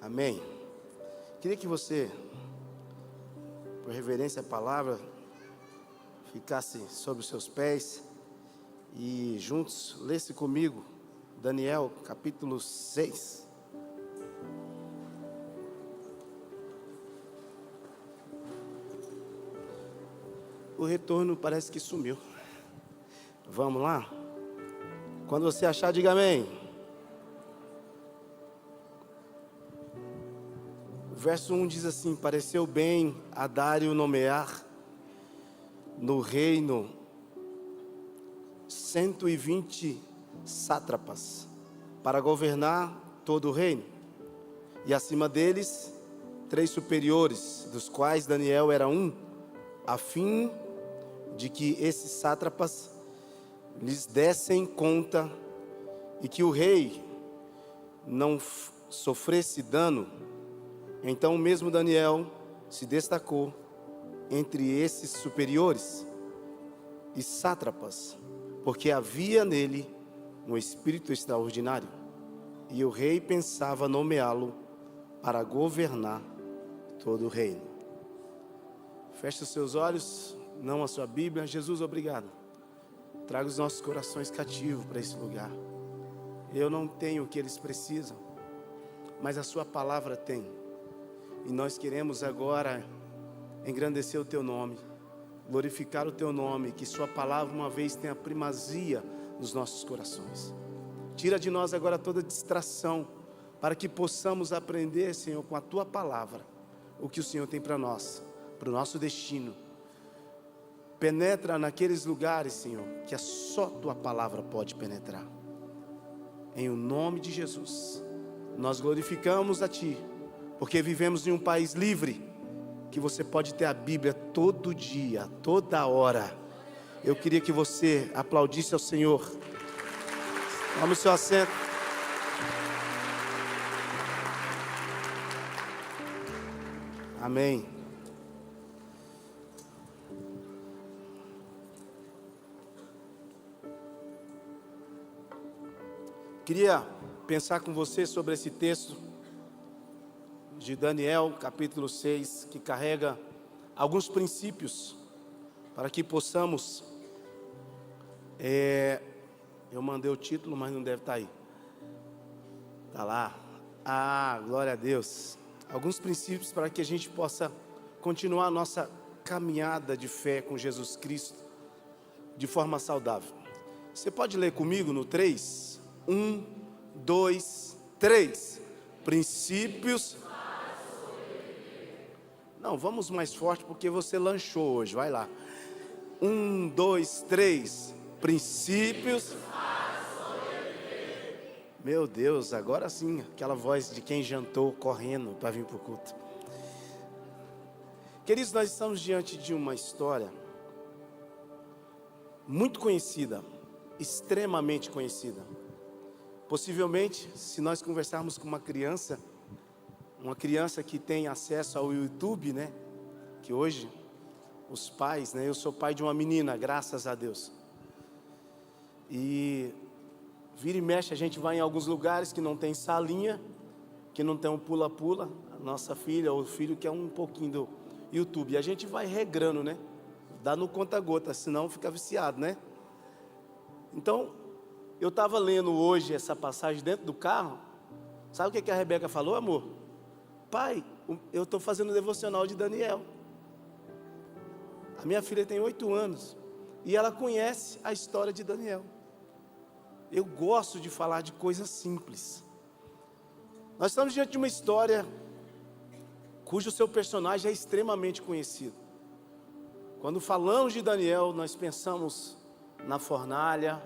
Amém. Queria que você, por reverência à palavra, ficasse sobre os seus pés e juntos lesse comigo Daniel capítulo 6. O retorno parece que sumiu. Vamos lá? Quando você achar, diga amém. O verso 1 diz assim: pareceu bem a Dário nomear no reino 120 sátrapas para governar todo o reino, e acima deles 3 superiores, dos quais Daniel era um, a fim de que esses sátrapas lhes dessem conta e que o rei não sofresse dano. Então mesmo Daniel se destacou entre esses superiores e sátrapas, porque havia nele um espírito extraordinário, e o rei pensava nomeá-lo para governar todo o reino. Feche os seus olhos, não a sua Bíblia. Jesus, obrigado. Traga os nossos corações cativos para esse lugar. Eu não tenho o que eles precisam, mas a sua palavra tem. E nós queremos agora engrandecer o teu nome, glorificar o teu nome, que sua palavra uma vez tenha primazia nos nossos corações. Tira de nós agora toda distração, para que possamos aprender, Senhor, com a tua palavra, o que o Senhor tem para nós, para o nosso destino. Penetra naqueles lugares, Senhor, que só tua palavra pode penetrar. Em o nome de Jesus, nós glorificamos a ti, porque vivemos em um país livre, que você pode ter a Bíblia todo dia, toda hora. Eu queria que você aplaudisse ao Senhor. Tome o seu assento. Amém. Queria pensar com você sobre esse texto de Daniel, capítulo 6, que carrega alguns princípios para que possamos... Eu mandei o título, mas não deve estar aí. Está lá. Ah, glória a Deus. Alguns princípios para que a gente possa continuar a nossa caminhada de fé com Jesus Cristo de forma saudável. Você pode ler comigo no 3? 1, 2, 3. Princípios. Não, vamos mais forte porque você lanchou hoje. Vai lá. 1, 2, 3. Princípios. Meu Deus, agora sim, aquela voz de quem jantou correndo para vir para o culto. Queridos, nós estamos diante de uma história muito conhecida, extremamente conhecida. Possivelmente, se nós conversarmos com uma criança que tem acesso ao YouTube, né? Que hoje, os pais, né? Eu sou pai de uma menina, graças a Deus. E vira e mexe, a gente vai em alguns lugares que não tem salinha, que não tem um pula-pula. A nossa filha ou o filho quer um pouquinho do YouTube. E a gente vai regrando, né? Dá no conta-gota, senão fica viciado, né? Então, eu estava lendo hoje essa passagem dentro do carro. Sabe o que a Rebeca falou, amor? Pai, eu estou fazendo o devocional de Daniel. A minha filha tem 8 anos e ela conhece a história de Daniel. Eu gosto de falar de coisas simples. Nós estamos diante de uma história cujo seu personagem é extremamente conhecido. Quando falamos de Daniel, nós pensamos na fornalha.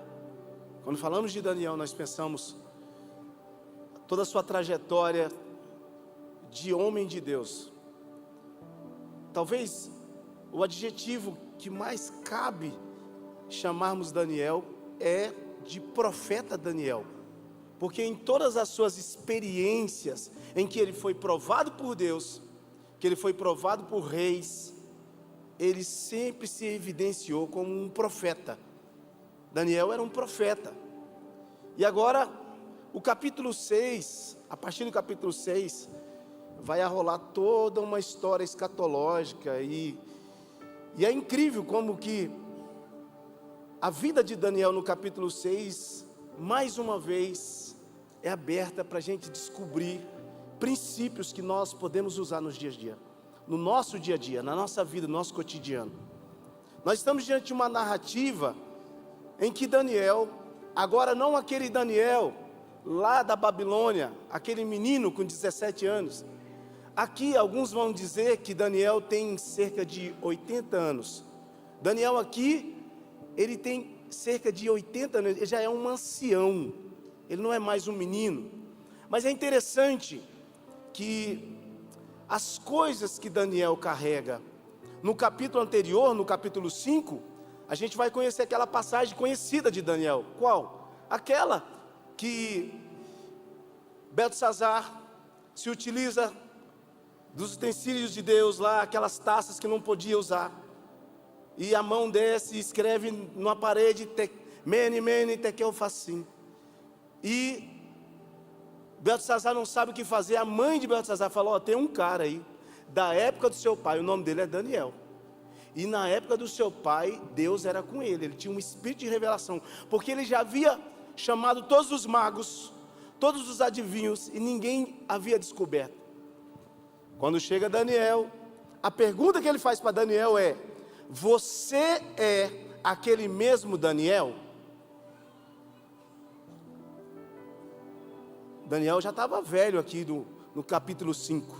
Quando falamos de Daniel, nós pensamos toda a sua trajetória de homem de Deus. Talvez o adjetivo que mais cabe chamarmos Daniel é de profeta Daniel, porque em todas as suas experiências em que ele foi provado por Deus, que ele foi provado por reis, ele sempre se evidenciou como um profeta. Daniel era um profeta. E agora, o capítulo 6, a partir do capítulo 6, vai rolar toda uma história escatológica e é incrível como que a vida de Daniel no capítulo 6, mais uma vez, é aberta para a gente descobrir princípios que nós podemos usar nos dias a dia, no nosso dia a dia, na nossa vida, no nosso cotidiano. Nós estamos diante de uma narrativa em que Daniel, agora não aquele Daniel lá da Babilônia, aquele menino com 17 anos, aqui alguns vão dizer que Daniel tem cerca de 80 anos. Daniel aqui, ele tem cerca de 80 anos, ele já é um ancião, ele não é mais um menino. Mas é interessante que as coisas que Daniel carrega, no capítulo anterior, no capítulo 5, a gente vai conhecer aquela passagem conhecida de Daniel. Qual? Aquela que Beltesazar se utiliza dos utensílios de Deus lá, aquelas taças que não podia usar, e a mão desce e escreve numa parede, Mene, Mene, Tekel, Facim. E Beltesazar não sabe o que fazer. A mãe de Beltesazar falou: tem um cara aí, da época do seu pai, o nome dele é Daniel. E na época do seu pai, Deus era com ele, ele tinha um espírito de revelação, porque ele já havia chamado todos os magos, todos os adivinhos, e ninguém havia descoberto. Quando chega Daniel, a pergunta que ele faz para Daniel é: você é aquele mesmo Daniel? Daniel já estava velho aqui no capítulo 5.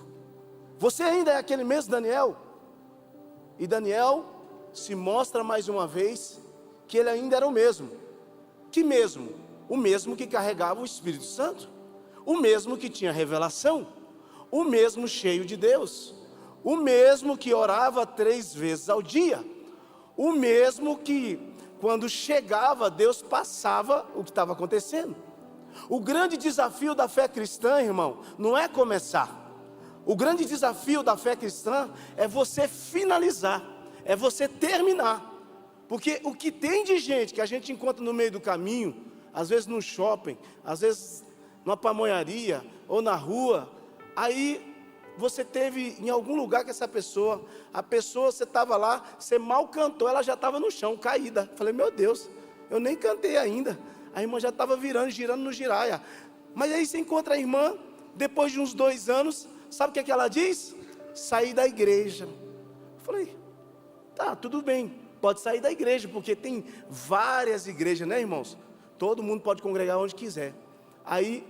Você ainda é aquele mesmo Daniel? E Daniel se mostra mais uma vez que ele ainda era o mesmo. Que mesmo? O mesmo que carregava o Espírito Santo, o mesmo que tinha revelação, o mesmo cheio de Deus, o mesmo que orava 3 vezes ao dia, o mesmo que quando chegava Deus passava o que estava acontecendo. O grande desafio da fé cristã, irmão, não é começar. O grande desafio da fé cristã é você finalizar, é você terminar. Porque o que tem de gente que a gente encontra no meio do caminho, às vezes no shopping, às vezes numa pamonharia ou na rua, aí você teve em algum lugar que a pessoa você estava lá, você mal cantou, ela já estava no chão, caída. Falei: meu Deus, eu nem cantei ainda. A irmã já estava girando no giraia. Mas aí você encontra a irmã, depois de uns 2 anos, sabe o que ela diz? Sair da igreja. Eu falei: tá, tudo bem, pode sair da igreja, porque tem várias igrejas, né, irmãos? Todo mundo pode congregar onde quiser. Aí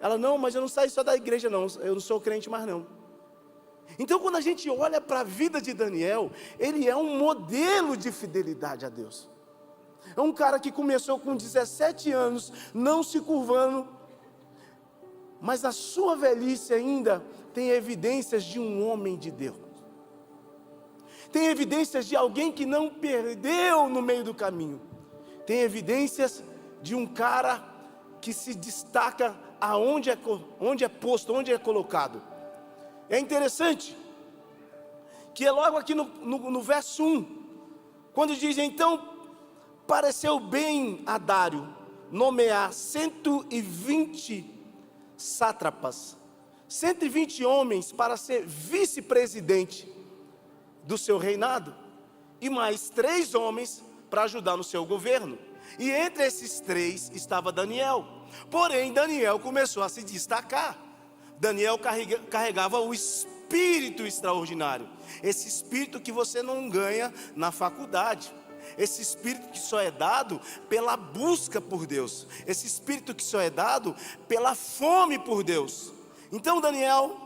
ela: não, mas eu não saio só da igreja não, eu não sou crente mais não. Então quando a gente olha para a vida de Daniel, ele é um modelo de fidelidade a Deus. É um cara que começou com 17 anos, não se curvando, mas na sua velhice ainda tem evidências de um homem de Deus. Tem evidências de alguém que não perdeu no meio do caminho. Tem evidências de um cara que se destaca onde é posto, onde é colocado. É interessante que é logo aqui no verso 1, quando diz: então pareceu bem a Dário nomear 120 sátrapas, 120 homens para ser vice-presidente do seu reinado, e mais 3 homens para ajudar no seu governo. E entre esses 3 estava Daniel. Porém Daniel começou a se destacar. Daniel carregava o espírito extraordinário, esse espírito que você não ganha na faculdade, esse espírito que só é dado pela busca por Deus, esse espírito que só é dado pela fome por Deus. Então Daniel,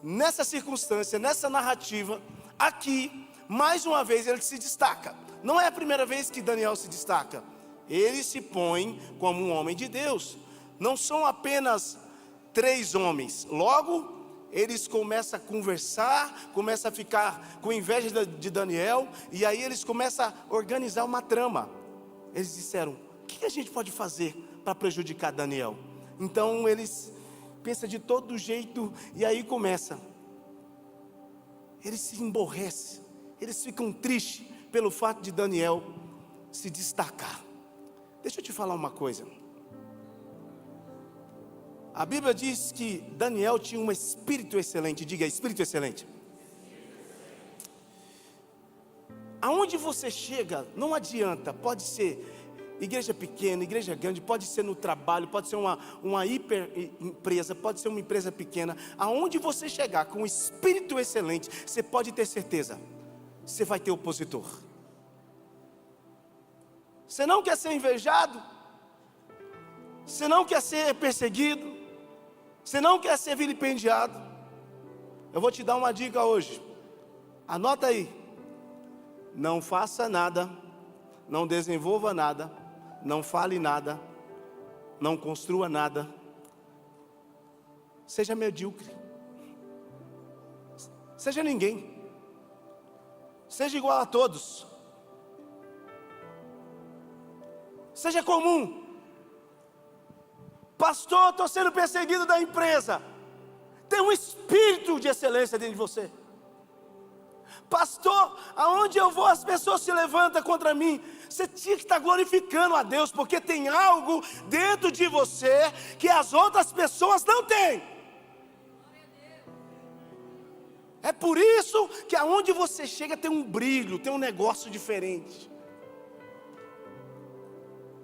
nessa circunstância, nessa narrativa, aqui, mais uma vez ele se destaca. Não é a primeira vez que Daniel se destaca. Ele se põe como um homem de Deus. Não são apenas 3 homens. Logo, eles começam a conversar, começam a ficar com inveja de Daniel, e aí eles começam a organizar uma trama. Eles disseram: o que a gente pode fazer para prejudicar Daniel? Então eles pensam de todo jeito, e aí começa. Eles se emborrecem, eles ficam tristes pelo fato de Daniel se destacar. Deixa eu te falar uma coisa. A Bíblia diz que Daniel tinha um espírito excelente. Diga, espírito excelente. Aonde você chega, não adianta, pode ser igreja pequena, igreja grande, pode ser no trabalho, pode ser uma hiper empresa, pode ser uma empresa pequena. Aonde você chegar com um espírito excelente, você pode ter certeza, você vai ter opositor. Você não quer ser invejado, você não quer ser perseguido, você não quer ser vilipendiado. Eu vou te dar uma dica hoje, anota aí: não faça nada, não desenvolva nada, não fale nada, não construa nada, seja medíocre, seja ninguém, seja igual a todos, seja comum. Pastor, estou sendo perseguido da empresa. Tem um espírito de excelência dentro de você. Pastor, aonde eu vou as pessoas se levantam contra mim. Você tinha que estar glorificando a Deus, porque tem algo dentro de você que as outras pessoas não têm. É por isso que aonde você chega tem um brilho, tem um negócio diferente.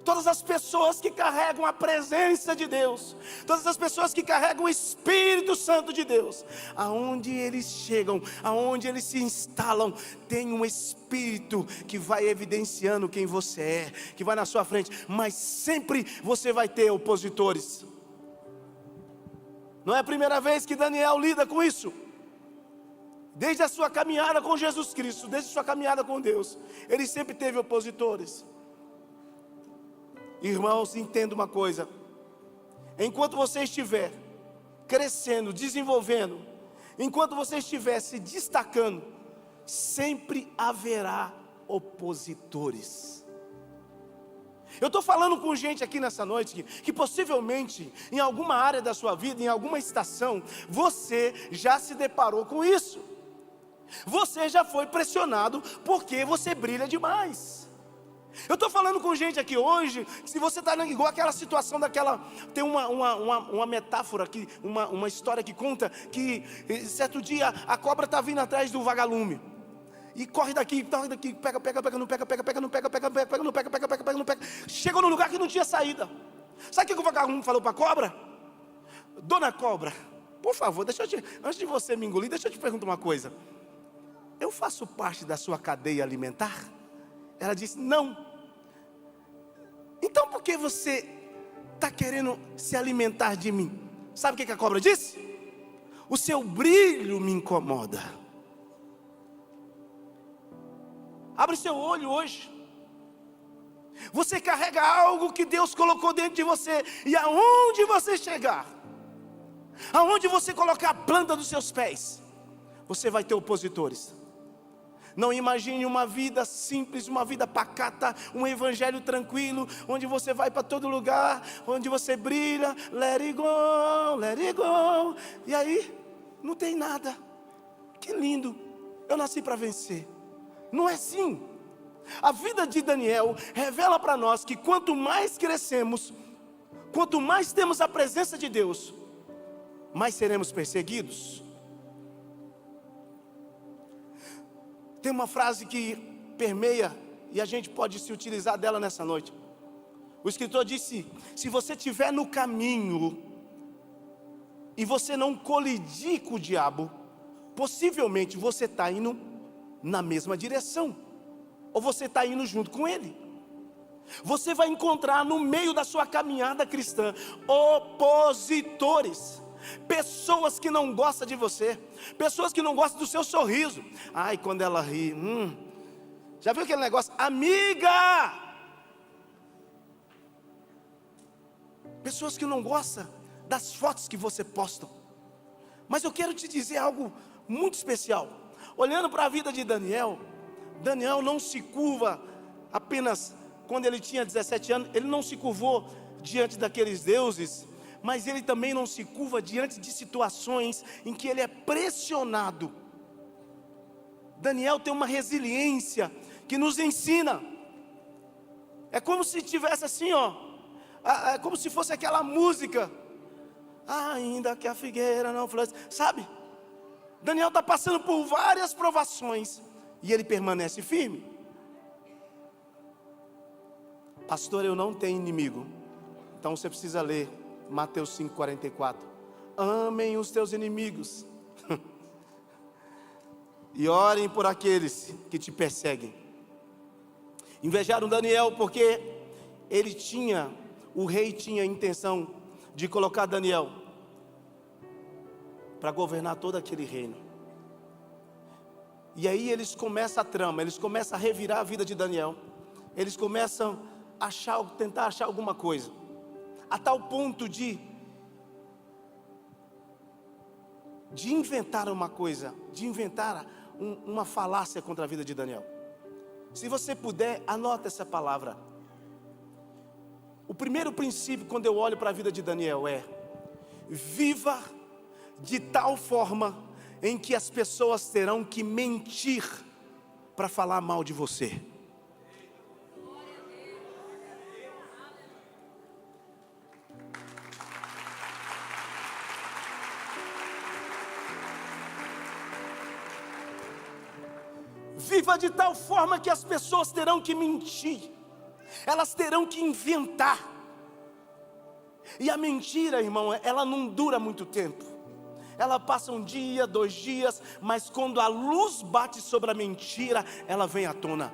Todas as pessoas que carregam a presença de Deus, todas as pessoas que carregam o Espírito Santo de Deus, aonde eles chegam, aonde eles se instalam, tem um Espírito que vai evidenciando quem você é, que vai na sua frente, mas sempre você vai ter opositores. Não é a primeira vez que Daniel lida com isso. Desde a sua caminhada com Jesus Cristo, desde a sua caminhada com Deus, ele sempre teve opositores. Irmãos, entenda uma coisa: enquanto você estiver crescendo, desenvolvendo, enquanto você estiver se destacando, sempre haverá opositores. Eu estou falando com gente aqui nessa noite que possivelmente em alguma área da sua vida, em alguma estação, você já se deparou com isso. Você já foi pressionado porque você brilha demais. Eu estou falando com gente aqui hoje, se você está igual aquela situação daquela, tem uma metáfora aqui, uma história que conta que certo dia a cobra está vindo atrás do vagalume, e corre daqui, pega, não pega, chegou no lugar que não tinha saída. Sabe o que o vagalume falou para a cobra? Dona cobra, por favor, antes de você me engolir, deixa eu te perguntar uma coisa. Eu faço parte da sua cadeia alimentar? Ela disse: não. Então por que você está querendo se alimentar de mim? Sabe o que a cobra disse? O seu brilho me incomoda. Abre seu olho hoje. Você carrega algo que Deus colocou dentro de você, e aonde você chegar, aonde você colocar a planta dos seus pés, você vai ter opositores. Não imagine uma vida simples, uma vida pacata, um evangelho tranquilo, onde você vai para todo lugar, onde você brilha, let it go, e aí não tem nada. Que lindo, eu nasci para vencer. Não é assim. A vida de Daniel revela para nós que quanto mais crescemos, quanto mais temos a presença de Deus, mais seremos perseguidos. Tem uma frase que permeia e a gente pode se utilizar dela nessa noite. O escritor disse: se você estiver no caminho e você não colidir com o diabo, possivelmente você está indo na mesma direção, ou você está indo junto com ele. Você vai encontrar no meio da sua caminhada cristã opositores. Pessoas que não gostam de você, pessoas que não gostam do seu sorriso. Ai, quando ela ri, já viu aquele negócio? Amiga! Pessoas que não gostam das fotos que você posta. Mas eu quero te dizer algo muito especial. Olhando para a vida de Daniel, Daniel não se curva apenas quando ele tinha 17 anos, ele não se curvou diante daqueles deuses, mas ele também não se curva diante de situações em que ele é pressionado. Daniel tem uma resiliência que nos ensina. É como se tivesse assim, ó, é como se fosse aquela música. ainda que a figueira não floresça. Sabe? Daniel está passando por várias provações e ele permanece firme. Pastor, eu não tenho inimigo. Então você precisa ler Mateus 5,44. Amem os teus inimigos e orem por aqueles que te perseguem. Invejaram Daniel porque o rei tinha a intenção de colocar Daniel para governar todo aquele reino. E aí eles começam a trama, eles começam a revirar a vida de Daniel. Eles começam a tentar achar alguma coisa, a tal ponto de inventar uma coisa, de inventar uma falácia contra a vida de Daniel. Se você puder, anota essa palavra. O primeiro princípio, quando eu olho para a vida de Daniel, é: viva de tal forma em que as pessoas terão que mentir para falar mal de você. Viva de tal forma que as pessoas terão que mentir, elas terão que inventar. E a mentira, irmão, ela não dura muito tempo. Ela passa um dia, 2 dias, mas quando a luz bate sobre a mentira, ela vem à tona.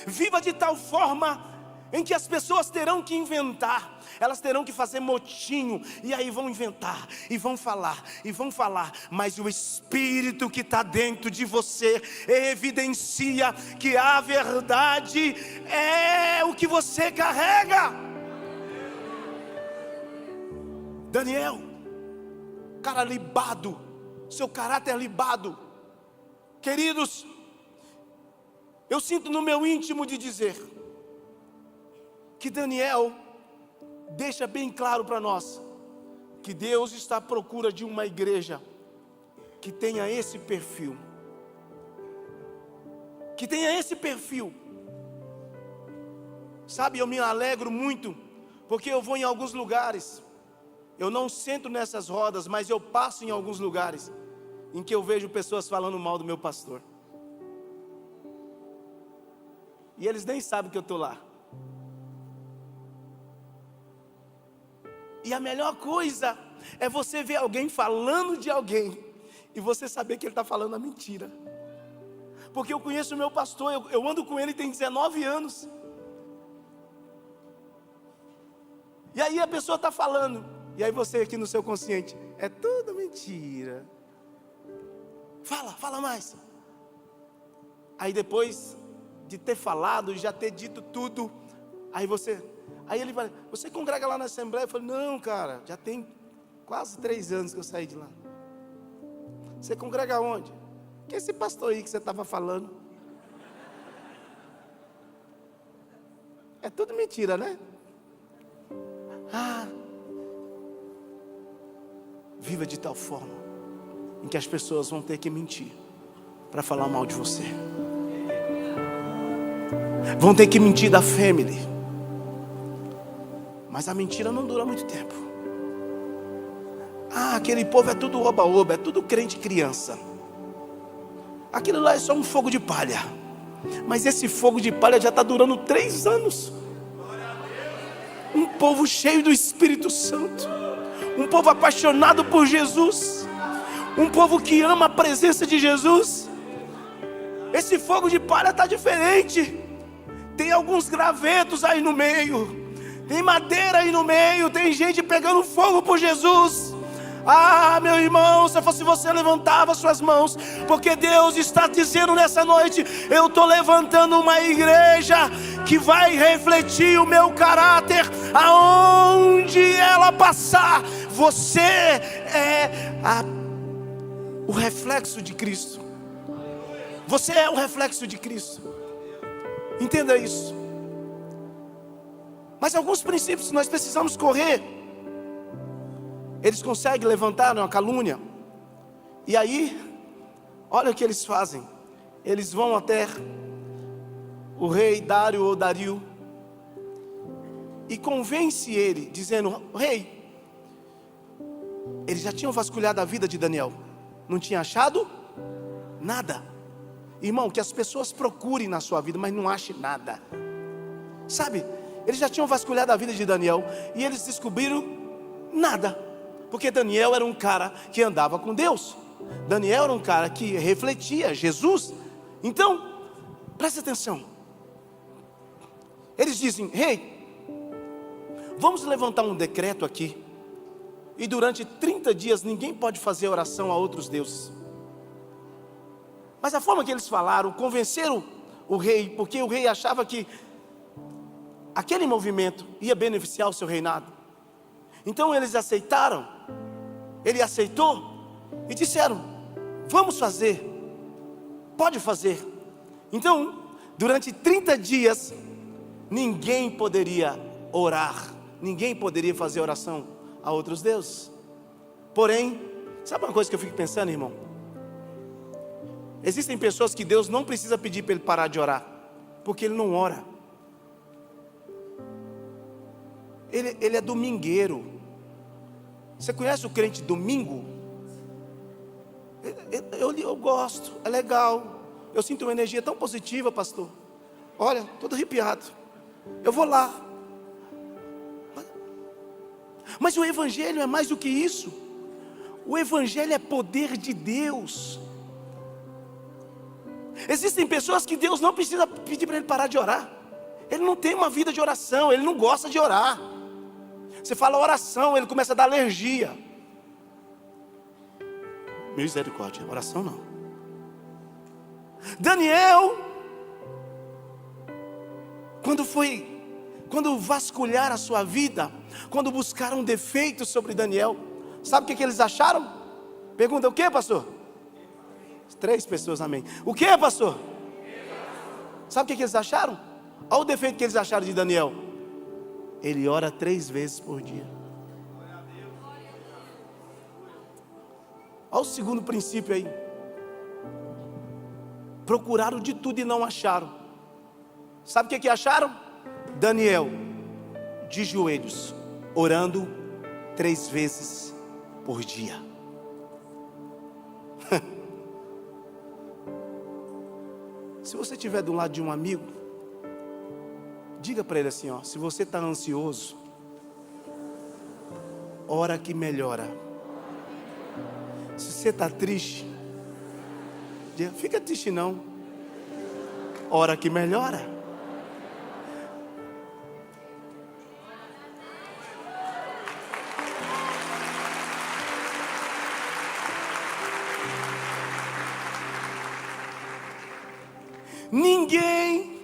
Viva de tal forma em que as pessoas terão que inventar, elas terão que fazer motinho, e aí vão inventar, e vão falar, mas o Espírito que está dentro de você evidencia que a verdade é o que você carrega. Daniel, cara libado, seu caráter libado. Queridos, eu sinto no meu íntimo de dizer que Daniel deixa bem claro para nós que Deus está à procura de uma igreja que tenha esse perfil. Que tenha esse perfil. Sabe, eu me alegro muito, porque eu vou em alguns lugares, eu não sento nessas rodas, mas eu passo em alguns lugares em que eu vejo pessoas falando mal do meu pastor. E eles nem sabem que eu estou lá. E a melhor coisa é você ver alguém falando de alguém e você saber que ele está falando a mentira. Porque eu conheço o meu pastor, eu ando com ele tem 19 anos. E aí a pessoa está falando, e aí você aqui no seu consciente, é tudo mentira. Fala mais. Aí depois de ter falado e já ter dito tudo, aí ele vai, você congrega lá na Assembleia? Eu falei, não, cara, já tem quase 3 anos que eu saí de lá. Você congrega onde? Que esse pastor aí que você estava falando. É tudo mentira, né? Viva de tal forma em que as pessoas vão ter que mentir para falar mal de você. Vão ter que mentir da family. Mas a mentira não dura muito tempo. Aquele povo é tudo oba-oba, é tudo crente criança. Aquilo lá é só um fogo de palha. Mas esse fogo de palha já está durando 3 anos. Um povo cheio do Espírito Santo. Um povo apaixonado por Jesus. Um povo que ama a presença de Jesus. Esse fogo de palha está diferente. Tem alguns gravetos aí no meio. Tem madeira aí no meio, tem gente pegando fogo por Jesus. Meu irmão, se fosse você, levantava suas mãos, porque Deus está dizendo nessa noite: eu estou levantando uma igreja que vai refletir o meu caráter aonde ela passar. Você é o reflexo de Cristo. Você é o reflexo de Cristo. Entenda isso. Mas alguns princípios nós precisamos correr. Eles conseguem levantar uma calúnia. E aí, olha o que eles fazem. Eles vão até o rei Dário ou Dario e convence ele, dizendo: rei, Eles já tinham vasculhado a vida de Daniel, não tinha achado nada. Irmão, que as pessoas procurem na sua vida, mas não achem nada. Sabe, eles já tinham vasculhado a vida de Daniel e eles descobriram nada. Porque Daniel era um cara que andava com Deus. Daniel era um cara que refletia Jesus. Então, preste atenção. Eles dizem: rei, vamos levantar um decreto aqui, e durante 30 dias ninguém pode fazer oração a outros deuses. Mas a forma que eles falaram, convenceram o rei, porque o rei achava que aquele movimento ia beneficiar o seu reinado. Então eles aceitaram, ele aceitou, e disseram: vamos fazer, pode fazer. Então, durante 30 dias, ninguém poderia orar, ninguém poderia fazer oração a outros deuses. Porém, sabe uma coisa que eu fico pensando, irmão? Existem pessoas que Deus não precisa pedir para ele parar de orar, porque ele não ora. Ele é domingueiro. Você conhece o crente domingo? Eu gosto, é legal. Eu sinto uma energia tão positiva, pastor. Olha, todo arrepiado. Eu vou lá. Mas o evangelho é mais do que isso. O evangelho é poder de Deus. Existem pessoas que Deus não precisa pedir para ele parar de orar. Ele não tem uma vida de oração, ele não gosta de orar. Você fala oração, ele começa a dar alergia. Misericórdia, oração não. Daniel, quando vasculharam a sua vida, quando buscaram defeitos sobre Daniel, sabe o que eles acharam? Pergunta: o que, pastor? 3 pessoas, amém. O que, pastor? Sabe o que eles acharam? Olha o defeito que eles acharam de Daniel. Ele ora 3 vezes por dia. Olha o segundo princípio aí. Procuraram de tudo e não acharam. Sabe o que acharam? Daniel de joelhos, orando 3 vezes por dia. Se você estiver do lado de um amigo, diga para ele assim, ó: se você está ansioso, ora que melhora. Se você está triste, diga: fica triste não, ora que melhora. Ninguém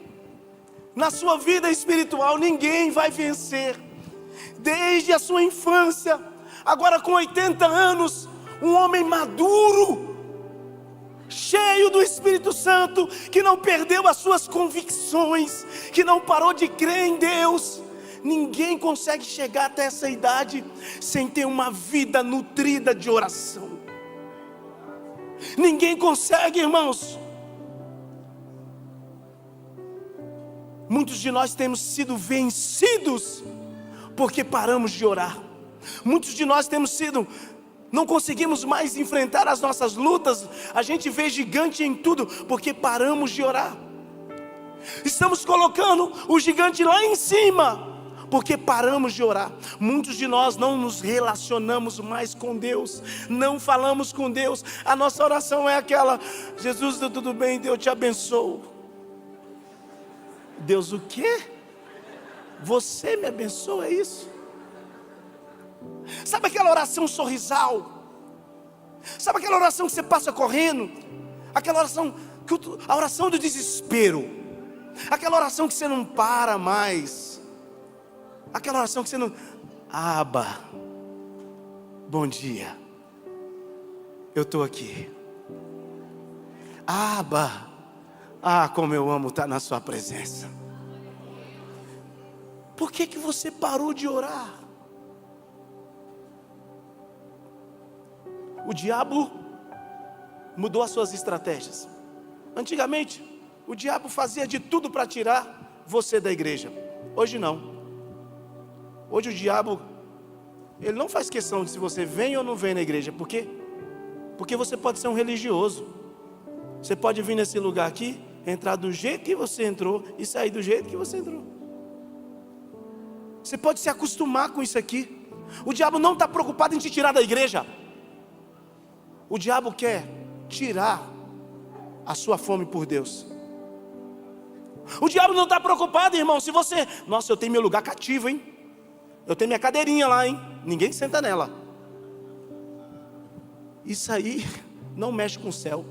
na sua vida espiritual, ninguém vai vencer. Desde a sua infância, agora com 80 anos, um homem maduro, cheio do Espírito Santo, que não perdeu as suas convicções, que não parou de crer em Deus. Ninguém consegue chegar até essa idade sem ter uma vida nutrida de oração. Ninguém consegue, irmãos. Muitos de nós temos sido vencidos porque paramos de orar. Muitos de nós não conseguimos mais enfrentar as nossas lutas. A gente vê gigante em tudo porque paramos de orar. Estamos colocando o gigante lá em cima porque paramos de orar. Muitos de nós não nos relacionamos mais com Deus, não falamos com Deus. A nossa oração é aquela: Jesus, tudo bem, Deus te abençoe. Deus o quê? Você me abençoa, é isso? Sabe aquela oração sorrisal? Sabe aquela oração que você passa correndo? Aquela oração, a oração do desespero. Aquela oração que você não para mais. Aquela oração que você não... Aba, bom dia, eu estou aqui. Aba, como eu amo estar na sua presença. Por que você parou de orar? O diabo mudou as suas estratégias. Antigamente, o diabo fazia de tudo para tirar você da igreja. Hoje não. Hoje o diabo Ele não faz questão de se você vem ou não vem na igreja. Por quê? Porque você pode ser um religioso. Você pode vir nesse lugar aqui, entrar do jeito que você entrou e sair do jeito que você entrou. Você pode se acostumar com isso aqui. O diabo não está preocupado em te tirar da igreja. O diabo quer tirar a sua fome por Deus. O diabo não está preocupado, irmão, se você... Nossa, eu tenho meu lugar cativo, hein? Eu tenho minha cadeirinha lá, hein? Ninguém senta nela. Isso aí não mexe com o céu.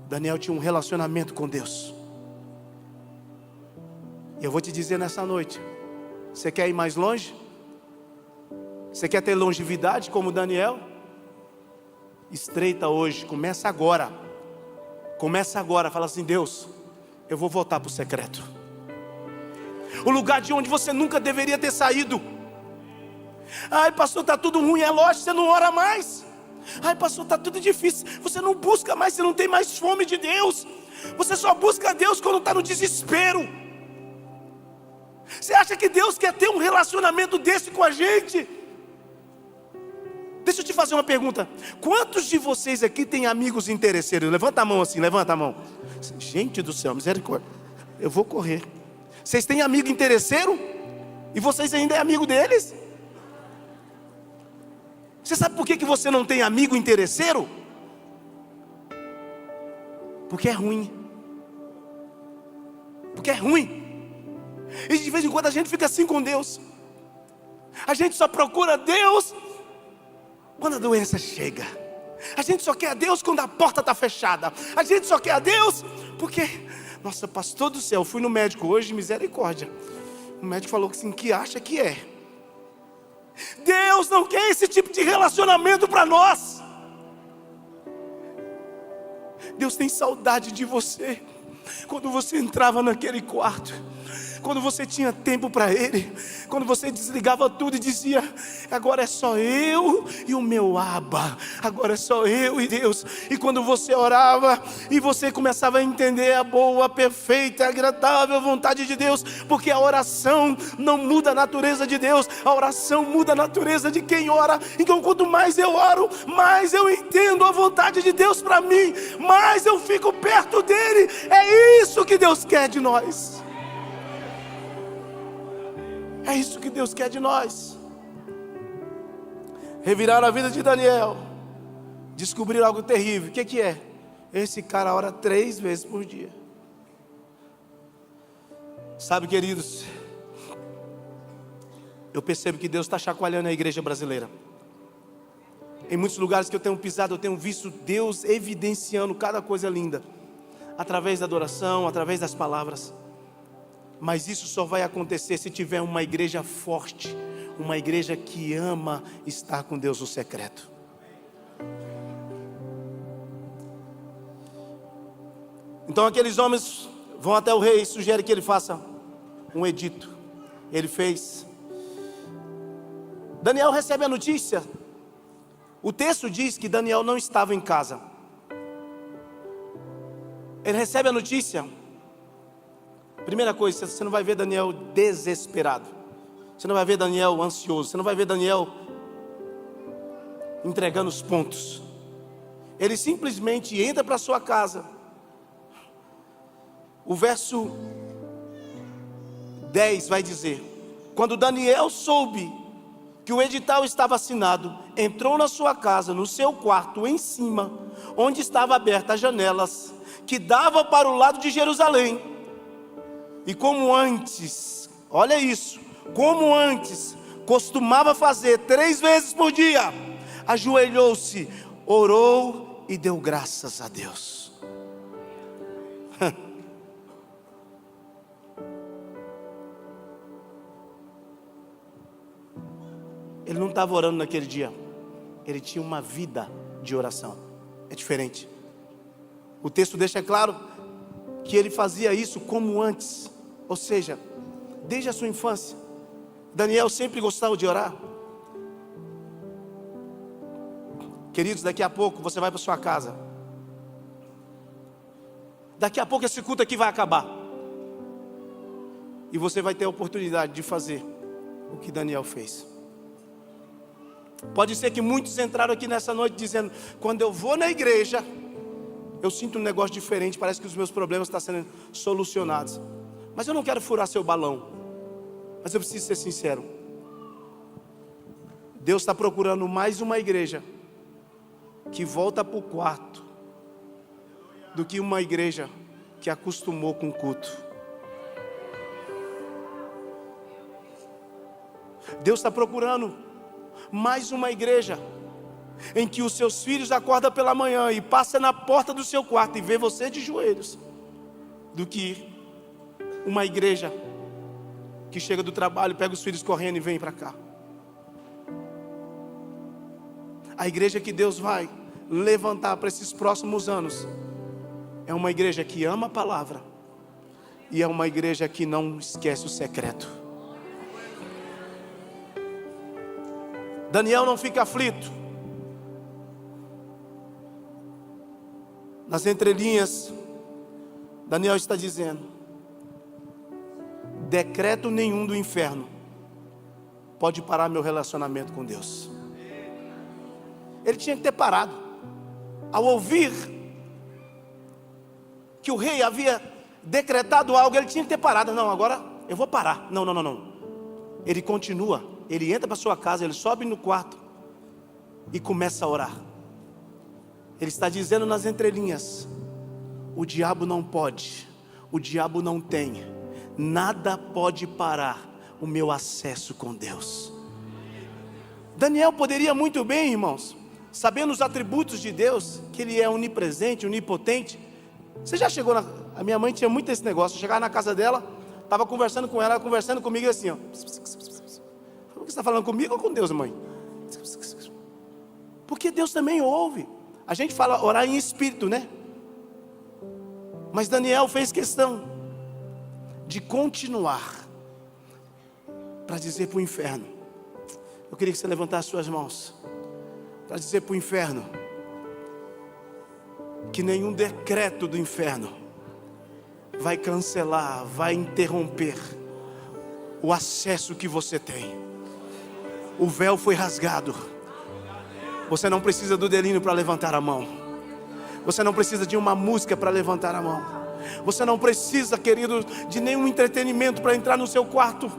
Daniel tinha um relacionamento com Deus. E eu vou te dizer nessa noite, você quer ir mais longe? Você quer ter longevidade como Daniel? Estreita hoje, começa agora. Começa agora, fala assim: Deus, eu vou voltar para o secreto. O lugar de onde você nunca deveria ter saído. Ai, pastor, está tudo ruim, é lógico, você não ora mais. Ai, pastor, está tudo difícil, você não busca mais, você não tem mais fome de Deus. Você só busca Deus quando está no desespero. Você acha que Deus quer ter um relacionamento desse com a gente? Deixa eu te fazer uma pergunta. Quantos de vocês aqui têm amigos interesseiros? Levanta a mão assim, levanta a mão. Gente do céu, misericórdia. Eu vou correr. Vocês têm amigo interesseiro? E vocês ainda é amigo deles? Você sabe por que você não tem amigo interesseiro? Porque é ruim. Porque é ruim. E de vez em quando a gente fica assim com Deus. A gente só procura Deus quando a doença chega. A gente só quer a Deus quando a porta está fechada. A gente só quer a Deus porque... Nossa, pastor do céu, fui no médico hoje, misericórdia. O médico falou assim, que acha que é. Deus não quer esse tipo de relacionamento para nós. Deus tem saudade de você. Quando você entrava naquele quarto, quando você tinha tempo para Ele, quando você desligava tudo e dizia: agora é só eu e o meu Abba, agora é só eu e Deus. E quando você orava e você começava a entender a boa, perfeita, agradável vontade de Deus, porque a oração não muda a natureza de Deus, a oração muda a natureza de quem ora. Então quanto mais eu oro, mais eu entendo a vontade de Deus para mim, mais eu fico perto dEle. É isso que Deus quer de nós. É isso que Deus quer de nós. Revirar a vida de Daniel, descobrir algo terrível. O que é? Esse cara ora 3 vezes por dia. Sabe, queridos, eu percebo que Deus está chacoalhando a igreja brasileira. Em muitos lugares que eu tenho pisado, eu tenho visto Deus evidenciando cada coisa linda, através da adoração, através das palavras. Mas isso só vai acontecer se tiver uma igreja forte, uma igreja que ama estar com Deus no secreto. Então aqueles homens vão até o rei e sugerem que ele faça um edito. Ele fez. Daniel recebe a notícia. O texto diz que Daniel não estava em casa. Ele recebe a notícia. Primeira coisa, você não vai ver Daniel desesperado. Você não vai ver Daniel ansioso. Você não vai ver Daniel entregando os pontos. Ele simplesmente entra para sua casa. O verso 10 vai dizer: quando Daniel soube que o edital estava assinado, entrou na sua casa, no seu quarto em cima, onde estava aberta as janelas que dava para o lado de Jerusalém. E como antes, olha isso, como antes costumava fazer 3 vezes por dia, ajoelhou-se, orou e deu graças a Deus. Ele não estava orando naquele dia, ele tinha uma vida de oração. É diferente. O texto deixa claro que ele fazia isso como antes, ou seja, desde a sua infância. Daniel sempre gostava de orar. Queridos, daqui a pouco você vai para sua casa. Daqui a pouco esse culto aqui vai acabar. E você vai ter a oportunidade de fazer o que Daniel fez. Pode ser que muitos entraram aqui nessa noite dizendo: quando eu vou na igreja, eu sinto um negócio diferente, parece que os meus problemas estão sendo solucionados. Mas eu não quero furar seu balão, mas eu preciso ser sincero. Deus está procurando mais uma igreja que volta para o quarto do que uma igreja que acostumou com o culto. Deus está procurando mais uma igreja em que os seus filhos acordam pela manhã e passam na porta do seu quarto e vê você de joelhos, do que uma igreja que chega do trabalho, pega os filhos correndo e vem para cá. A igreja que Deus vai levantar para esses próximos anos é uma igreja que ama a palavra e é uma igreja que não esquece o secreto. Daniel não fica aflito. Nas entrelinhas, Daniel está dizendo: decreto nenhum do inferno pode parar meu relacionamento com Deus. Ele tinha que ter parado. Ao ouvir que o rei havia decretado algo, ele tinha que ter parado. Não, agora eu vou parar. Não. Ele continua. Ele entra para sua casa, ele sobe no quarto e começa a orar. Ele está dizendo nas entrelinhas: o diabo não pode, o diabo não tem, nada pode parar o meu acesso com Deus. Daniel poderia muito bem, irmãos, sabendo os atributos de Deus, que Ele é onipresente, onipotente. Você já chegou a minha mãe tinha muito esse negócio. Eu chegava na casa dela, estava conversando com ela conversando comigo assim, ó. Por que você está falando comigo ou com Deus, mãe? Porque Deus também ouve. A gente fala orar em espírito, né? Mas Daniel fez questão de continuar para dizer para o inferno. Eu queria que você levantasse suas mãos para dizer para o inferno que nenhum decreto do inferno vai cancelar, vai interromper o acesso que você tem. O véu foi rasgado. Você não precisa do delírio para levantar a mão. Você não precisa de uma música para levantar a mão. Você não precisa, querido, de nenhum entretenimento para entrar no seu quarto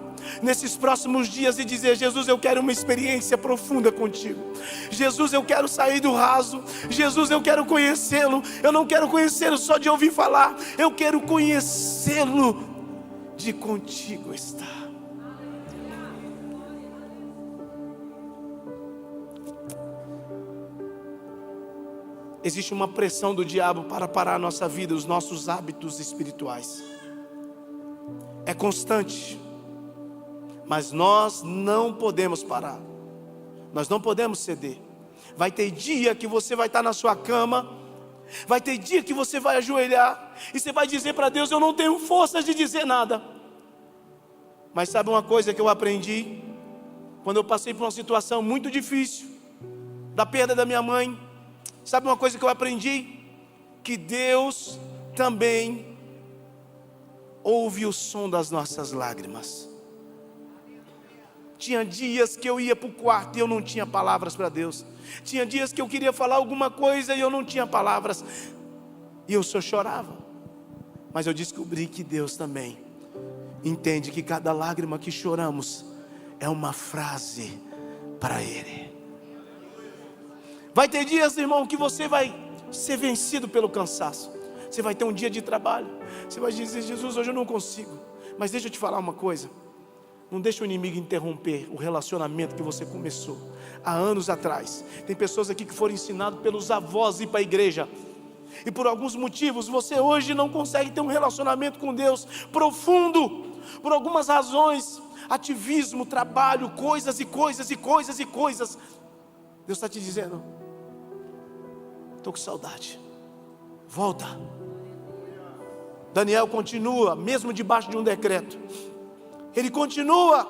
nesses próximos dias e dizer: Jesus, eu quero uma experiência profunda contigo. Jesus, eu quero sair do raso. Jesus, eu quero conhecê-lo. Eu não quero conhecê-lo só de ouvir falar. Eu quero conhecê-lo de contigo estar. Existe uma pressão do diabo para parar a nossa vida, os nossos hábitos espirituais. É constante. Mas nós não podemos parar. Nós não podemos ceder. Vai ter dia que você vai estar na sua cama. Vai ter dia que você vai ajoelhar e você vai dizer para Deus: eu não tenho forças de dizer nada. Mas sabe uma coisa que eu aprendi? Quando eu passei por uma situação muito difícil, da perda da minha mãe. Sabe uma coisa que eu aprendi? Que Deus também ouve o som das nossas lágrimas. Tinha dias que eu ia para o quarto e eu não tinha palavras para Deus. Tinha dias que eu queria falar alguma coisa e eu não tinha palavras. E eu só chorava. Mas eu descobri que Deus também entende que cada lágrima que choramos é uma frase para Ele. Vai ter dias, irmão, que você vai ser vencido pelo cansaço. Você vai ter um dia de trabalho. Você vai dizer: Jesus, hoje eu não consigo. Mas deixa eu te falar uma coisa. Não deixa o inimigo interromper o relacionamento que você começou há anos atrás. Tem pessoas aqui que foram ensinadas pelos avós a ir para a igreja. E por alguns motivos você hoje não consegue ter um relacionamento com Deus profundo. Por algumas razões. Ativismo, trabalho, coisas. Deus está te dizendo: estou com saudade. Volta. Daniel continua, mesmo debaixo de um decreto. Ele continua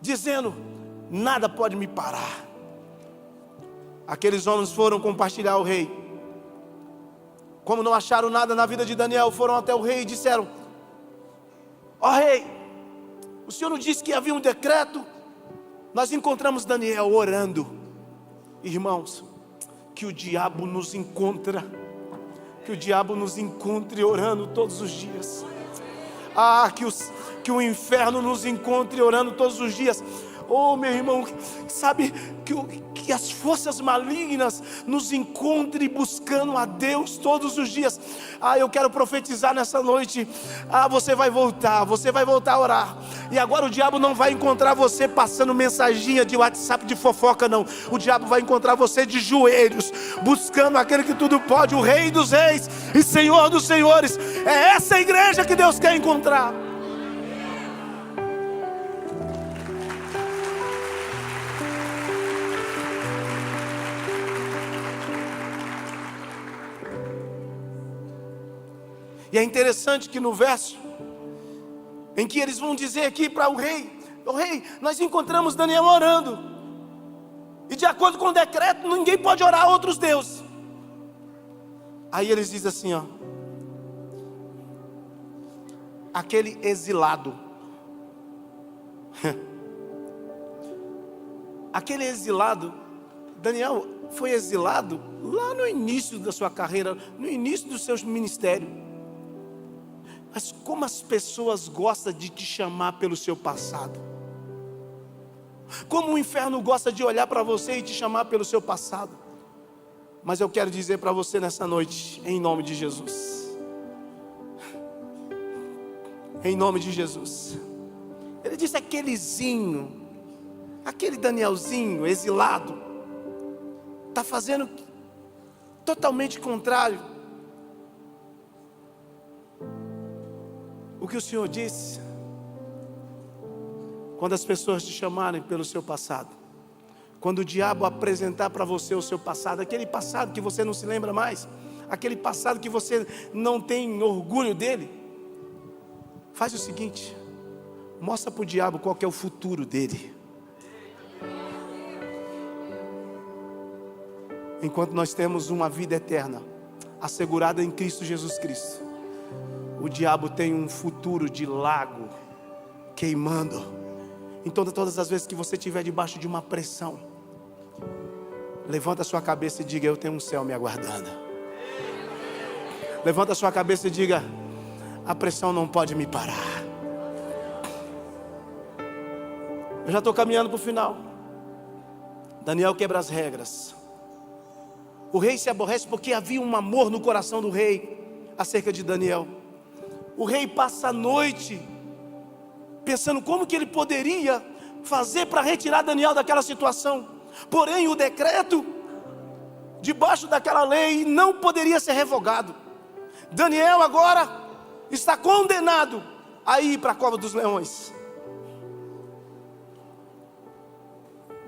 dizendo: nada pode me parar. Aqueles homens foram compartilhar o rei. Como não acharam nada na vida de Daniel, foram até o rei e disseram: ó rei, O Senhor nos disse que havia um decreto. Nós encontramos Daniel orando. Irmãos, que o diabo nos encontra. Que o diabo nos encontre orando todos os dias. Que o inferno nos encontre orando todos os dias. Oh, meu irmão, sabe que as forças malignas nos encontrem buscando a Deus todos os dias. Eu quero profetizar nessa noite. Você vai voltar a orar. E agora o diabo não vai encontrar você passando mensaginha de WhatsApp de fofoca, não. O diabo vai encontrar você de joelhos, buscando aquele que tudo pode, o Rei dos Reis e Senhor dos Senhores. É essa a igreja que Deus quer encontrar. E é interessante que no verso em que eles vão dizer aqui para o rei: o rei, nós encontramos Daniel orando, e de acordo com o decreto, ninguém pode orar a outros deuses. Aí eles dizem assim, aquele exilado, aquele exilado, Daniel foi exilado lá no início da sua carreira, no início do seu ministério. Mas como as pessoas gostam de te chamar pelo seu passado. Como o inferno gosta de olhar para você e te chamar pelo seu passado. Mas eu quero dizer para você nessa noite, em nome de Jesus. Em nome de Jesus. Ele disse aquelezinho, aquele Danielzinho exilado, está fazendo totalmente contrário o que o Senhor disse. Quando as pessoas te chamarem pelo seu passado, quando o diabo apresentar para você o seu passado, aquele passado que você não se lembra mais, aquele passado que você não tem orgulho dele, faz o seguinte: mostra para o diabo qual que é o futuro dele. Enquanto nós temos uma vida eterna assegurada em Cristo Jesus Cristo, o diabo tem um futuro de lago queimando. Então todas as vezes que você estiver debaixo de uma pressão, levanta a sua cabeça e diga: eu tenho um céu me aguardando. Levanta a sua cabeça e diga: a pressão não pode me parar. Eu já estou caminhando para o final. Daniel quebra as regras. O rei se aborrece porque havia um amor no coração do rei acerca de Daniel. O rei passa a noite pensando como que ele poderia fazer para retirar Daniel daquela situação. Porém, o decreto debaixo daquela lei não poderia ser revogado. Daniel agora está condenado a ir para a cova dos leões.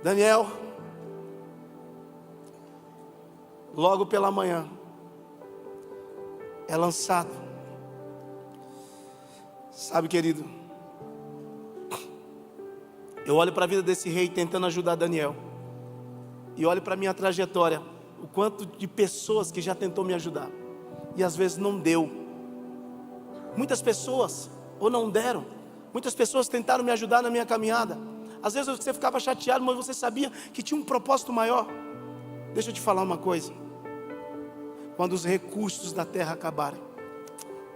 Daniel, logo pela manhã, é lançado. Sabe, querido, eu olho para a vida desse rei tentando ajudar Daniel, e olho para a minha trajetória, o quanto de pessoas que já tentou me ajudar, e às vezes não deu. Muitas pessoas, ou não deram, muitas pessoas tentaram me ajudar na minha caminhada. Às vezes você ficava chateado, mas você sabia que tinha um propósito maior. Deixa eu te falar uma coisa: quando os recursos da terra acabarem,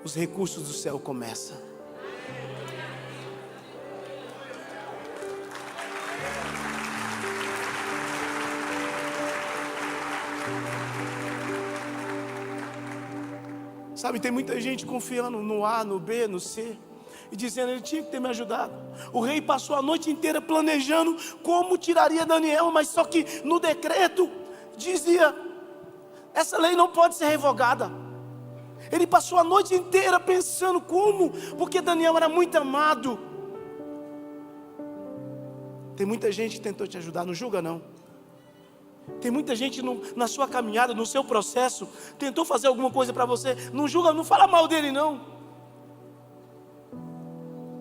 os recursos do céu começam. Sabe, tem muita gente confiando no A, no B, no C, e dizendo: ele tinha que ter me ajudado. O rei passou a noite inteira planejando como tiraria Daniel, mas só que no decreto dizia: essa lei não pode ser revogada. Ele passou a noite inteira pensando como, porque Daniel era muito amado. Tem muita gente que tentou te ajudar, não julga não. Tem muita gente na sua caminhada, no seu processo, tentou fazer alguma coisa para você. Não julga, não fala mal dele não.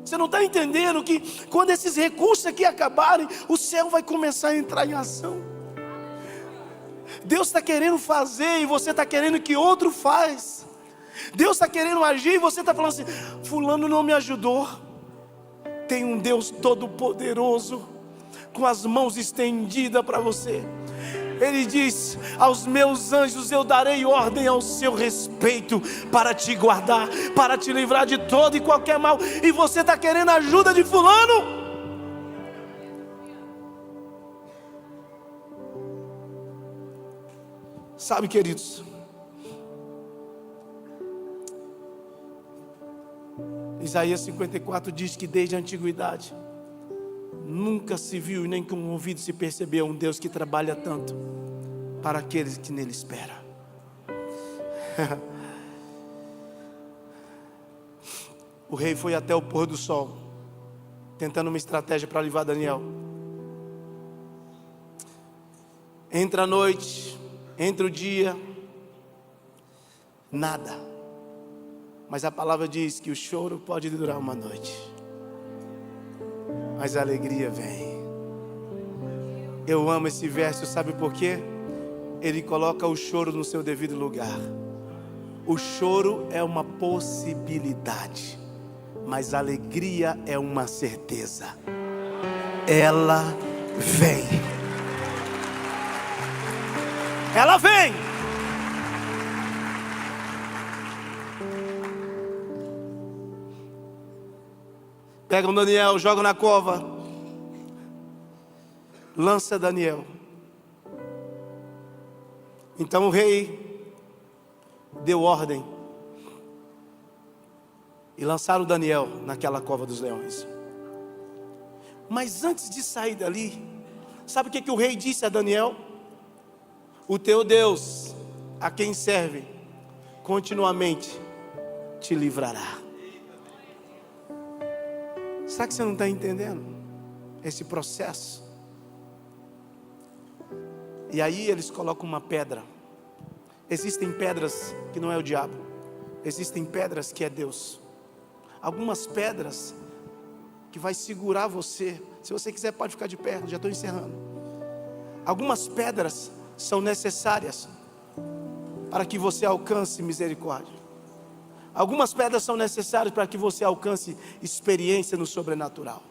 Você não está entendendo que quando esses recursos aqui acabarem, o céu vai começar a entrar em ação. Deus está querendo fazer e você está querendo que outro faz. Deus está querendo agir e você está falando assim: fulano não me ajudou. tem um Deus todo-poderoso, com as mãos estendidas para você. Ele diz: aos meus anjos eu darei ordem ao seu respeito, para te guardar, para te livrar de todo e qualquer mal. E você está querendo a ajuda de fulano? Sabe, queridos, Isaías 54 diz que desde a antiguidade nunca se viu e nem com o ouvido se percebeu um Deus que trabalha tanto para aqueles que nele esperam. O rei foi até o pôr do sol, tentando uma estratégia para livrar Daniel. Entra a noite, entra o dia, nada. Mas a palavra diz que o choro pode durar uma noite, mas a alegria vem. Eu amo esse verso, sabe por quê? Ele coloca o choro no seu devido lugar. O choro é uma possibilidade, mas a alegria é uma certeza. Ela vem. Ela vem. Pegam Daniel, jogam na cova, lança Daniel. Então o rei deu ordem e lançaram Daniel naquela cova dos leões. Mas antes de sair dali, sabe o que o rei disse a Daniel? O teu Deus, a quem serve, continuamente te livrará. Será que você não está entendendo esse processo? E aí eles colocam uma pedra. Existem pedras que não é o diabo, existem pedras que é Deus. Algumas pedras que vai segurar você. Se você quiser pode ficar de pé, já estou encerrando. Algumas pedras são necessárias para que você alcance misericórdia. Algumas pedras são necessárias para que você alcance experiência no sobrenatural.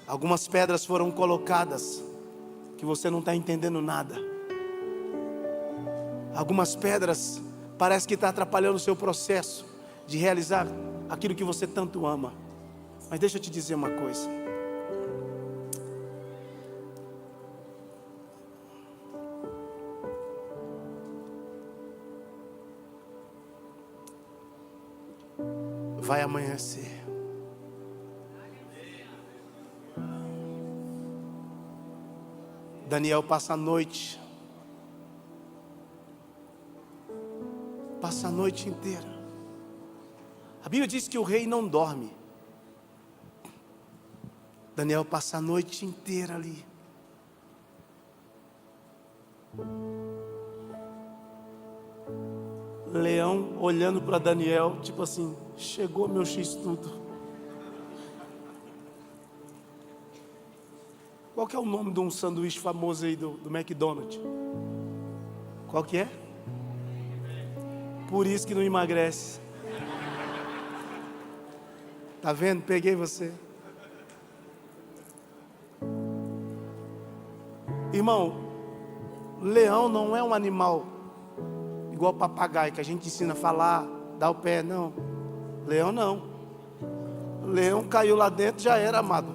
Algumas pedras foram colocadas que você não está entendendo nada. Algumas pedras parece que está atrapalhando o seu processo de realizar aquilo que você tanto ama. Mas deixa eu te dizer uma coisa. Vai amanhecer. Daniel passa a noite. Passa a noite inteira. A Bíblia diz que o rei não dorme. Daniel passa a noite inteira ali. Leão olhando para Daniel, tipo assim, chegou meu X-tudo. Qual que é o nome de um sanduíche famoso aí do McDonald's? Qual que é? Por isso que não emagrece. Tá vendo? Peguei você. Irmão, leão não é um animal igual papagaio, que a gente ensina a falar, dar o pé, não. Leão não. Leão caiu lá dentro, já era, amado.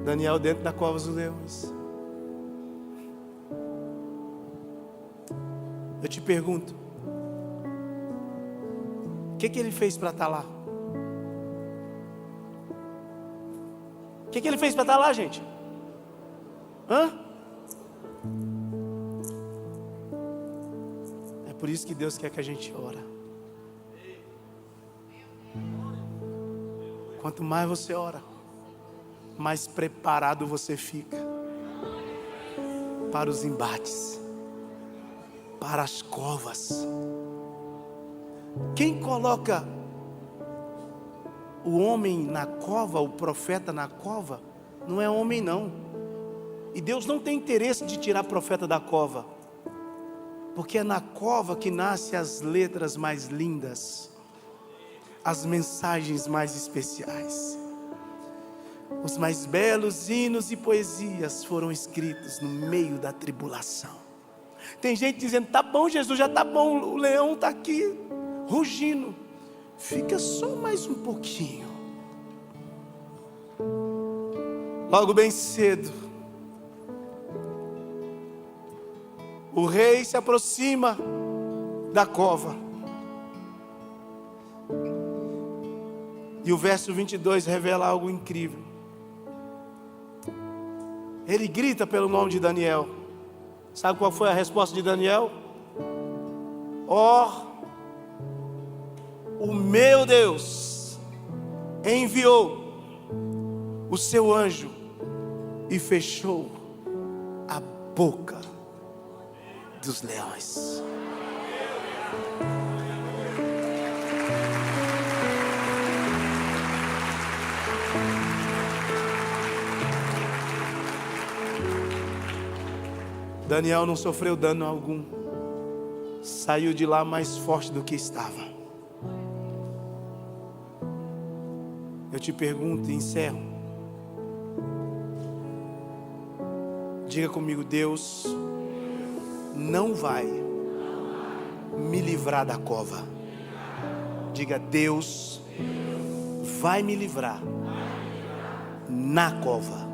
Daniel dentro da cova dos leões. Eu te pergunto, o que ele fez para estar lá? O que ele fez para estar lá, gente? Hã? É por isso que Deus quer que a gente ora. Quanto mais você ora, mais preparado você fica para os embates, para as covas. Quem coloca o homem na cova, o profeta na cova, não é homem não. E Deus não tem interesse de tirar profeta da cova, porque é na cova que nascem as letras mais lindas, as mensagens mais especiais. Os mais belos hinos e poesias foram escritos no meio da tribulação. Tem gente dizendo: tá bom, Jesus, já tá bom, o leão está aqui rugindo, fica só mais um pouquinho. Logo bem cedo, o rei se aproxima da cova. E o verso 22 revela algo incrível. Ele grita pelo nome de Daniel. Sabe qual foi a resposta de Daniel? O meu Deus enviou o seu anjo e fechou a boca dos leões. Daniel não sofreu dano algum, saiu de lá mais forte do que estava. Eu te pergunto e encerro. Diga comigo: Deus não vai me livrar da cova. Diga: Deus vai me livrar na cova.